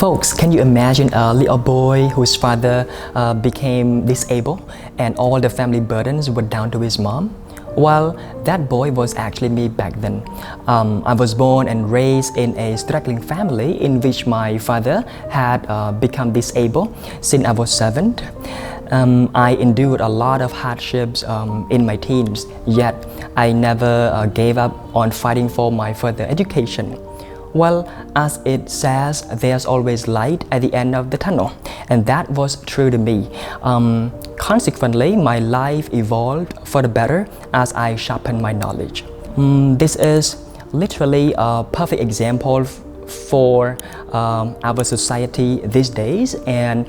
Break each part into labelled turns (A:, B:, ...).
A: Folks, can you imagine a little boy whose father became disabled and all the family burdens were down to his mom? Well, that boy was actually me back then. I was born and raised in a struggling family in which my father had become disabled since I was 7. I endured a lot of hardships in my teens, yet I never gave up on fighting for my further education. Well, as it says, there's always light at the end of the tunnel, and that was true to me. Consequently, my life evolved for the better as I sharpened my knowledge. This is literally a perfect example for our society these days, and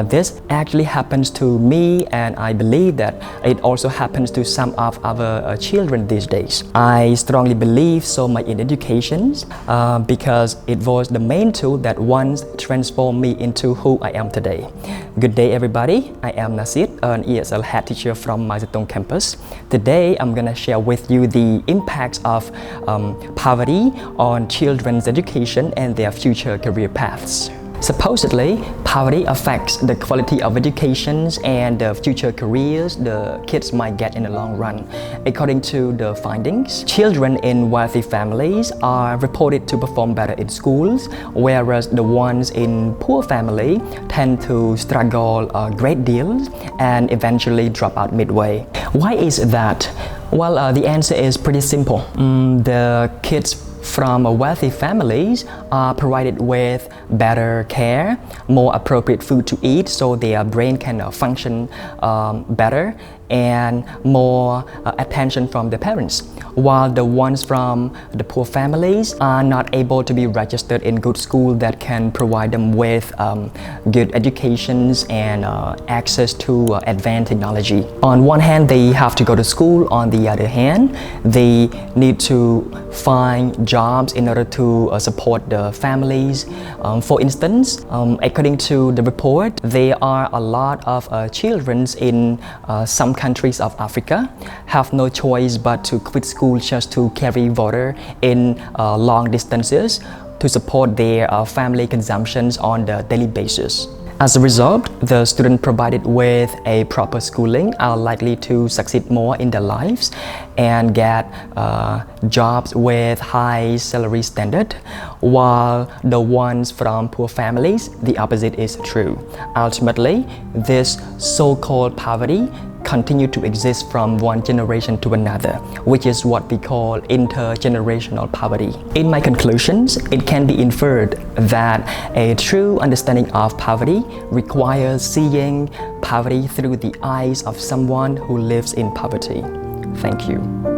A: this actually happens to me, and I believe that it also happens to some of our children these days. I strongly believe so much in education because it was the main tool that once transformed me into who I am today. Good day everybody, I am Nasid, an ESL head teacher from my Zatong campus. Today I'm gonna share with you the impacts of poverty on children's education and their future career paths. Supposedly, poverty affects the quality of education and the future careers the kids might get in the long run. According to the findings, children in wealthy families are reported to perform better in schools, whereas the ones in poor families tend to struggle a great deal and eventually drop out midway. Why is that? Well, the answer is pretty simple. The kids from wealthy families are provided with better care, more appropriate food to eat so their brain can function better, and more attention from the parents, while the ones from the poor families are not able to be registered in good school that can provide them with good educations and access to advanced technology. On one hand, they have to go to school. On the other hand, they need to find jobs in order to support the families. For instance, according to the report, there are a lot of children in some countries of Africa have no choice but to quit school just to carry water in long distances to support their family consumptions on the daily basis. As a result, the student provided with a proper schooling are likely to succeed more in their lives and get jobs with high salary standard, while the ones from poor families, the opposite is true. Ultimately, this so-called poverty continue to exist from one generation to another, which is what we call intergenerational poverty. In my conclusions, it can be inferred that a true understanding of poverty requires seeing poverty through the eyes of someone who lives in poverty. Thank you.